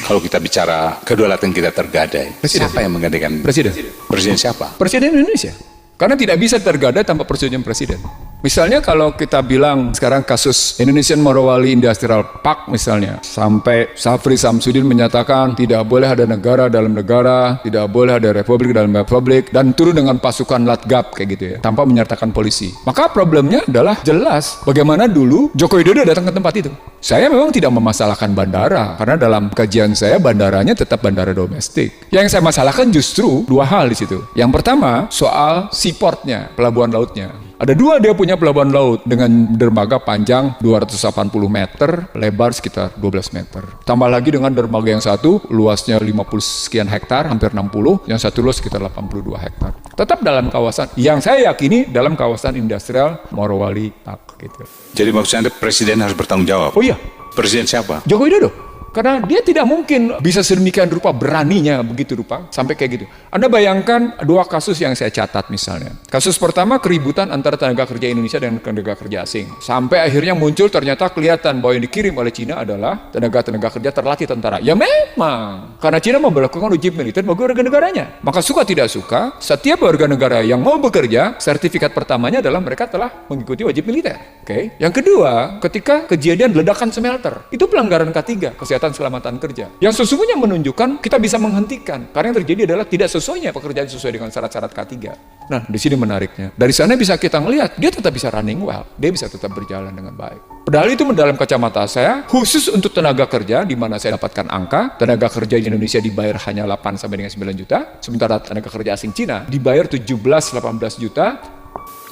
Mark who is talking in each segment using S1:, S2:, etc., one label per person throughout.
S1: Kalau kita bicara kedaulatan kita tergadai, siapa yang menggadaikan?
S2: Presiden.
S1: Presiden siapa?
S2: Presiden Indonesia. Karena tidak bisa tergadai tanpa persetujuan presiden. Misalnya kalau kita bilang sekarang kasus Indonesian Morowali Industrial Park misalnya, sampai Safri Samsudin menyatakan tidak boleh ada negara dalam negara, tidak boleh ada republik dalam republik, dan turun dengan pasukan Latgab kayak gitu ya, tanpa menyertakan polisi. Maka problemnya adalah jelas bagaimana dulu Joko Widodo datang ke tempat itu. Saya memang tidak memasalahkan bandara, karena dalam kajian saya bandaranya tetap bandara domestik. Yang saya masalahkan justru dua hal di situ. Yang pertama soal seaportnya, pelabuhan lautnya. Ada dua, dia punya pelabuhan laut dengan dermaga panjang 280 meter, lebar sekitar 12 meter. Tambah lagi dengan dermaga yang satu, luasnya 50 sekian hektar, hampir 60, yang satu luas sekitar 82 hektar. Tetap dalam kawasan, yang saya yakini dalam kawasan industrial Morowali Park gitu.
S1: Jadi maksudnya presiden harus bertanggung jawab.
S2: Oh iya,
S1: Presiden siapa?
S2: Joko Widodo. Karena dia tidak mungkin bisa sedemikian rupa beraninya begitu rupa sampai kayak gitu. Anda bayangkan dua kasus yang saya catat misalnya. Kasus pertama keributan antara tenaga kerja Indonesia dan tenaga kerja asing. Sampai akhirnya muncul ternyata kelihatan bahwa yang dikirim oleh Cina adalah tenaga kerja terlatih tentara. Ya memang. Karena Cina memperlakukan uji militer bagi warga negaranya. Maka suka tidak suka, setiap warga negara yang mau bekerja, sertifikat pertamanya adalah mereka telah mengikuti wajib militer. Oke. Yang kedua, ketika kejadian ledakan smelter, itu pelanggaran K3, kesehatan selamatan kerja. Yang sesungguhnya menunjukkan kita bisa menghentikan. Karena yang terjadi adalah tidak sesuainya pekerjaan sesuai dengan syarat-syarat K3. Nah, di sini menariknya. Dari sana bisa kita melihat, dia tetap bisa running well. Dia bisa tetap berjalan dengan baik. Padahal itu dalam kacamata saya, khusus untuk tenaga kerja, di mana saya dapatkan angka, tenaga kerja di Indonesia dibayar hanya 8 sampai dengan 9 juta, sementara tenaga kerja asing Cina dibayar 17-18 juta.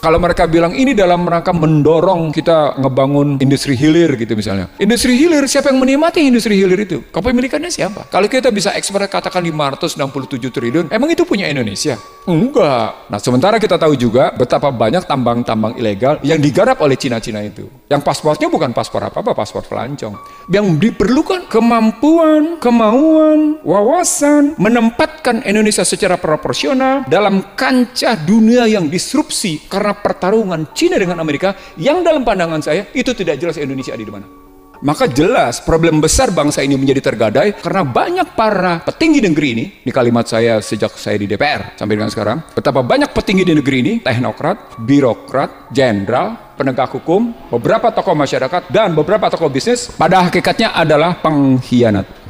S2: Kalau mereka bilang ini dalam rangka mendorong kita ngebangun industri hilir gitu misalnya. Industri hilir, siapa yang menikmati industri hilir itu? Kepemilikannya siapa? Kalau kita bisa ekspor katakan 567 triliun, emang itu punya Indonesia? Enggak. Nah sementara kita tahu juga betapa banyak tambang-tambang ilegal yang digarap oleh Cina-Cina itu. Yang paspornya bukan paspor apa-apa, paspor pelancong. Yang diperlukan kemampuan, kemauan, wawasan, menempatkan Indonesia secara proporsional dalam kancah dunia yang disrupsi karena pertarungan Cina dengan Amerika yang dalam pandangan saya itu tidak jelas Indonesia ada di mana. Maka jelas problem besar bangsa ini menjadi tergadai karena banyak para petinggi negeri ini, kalimat saya sejak saya di DPR sampai dengan sekarang, betapa banyak petinggi di negeri ini, teknokrat, birokrat, jenderal, penegak hukum, beberapa tokoh masyarakat dan beberapa tokoh bisnis pada hakikatnya adalah pengkhianat.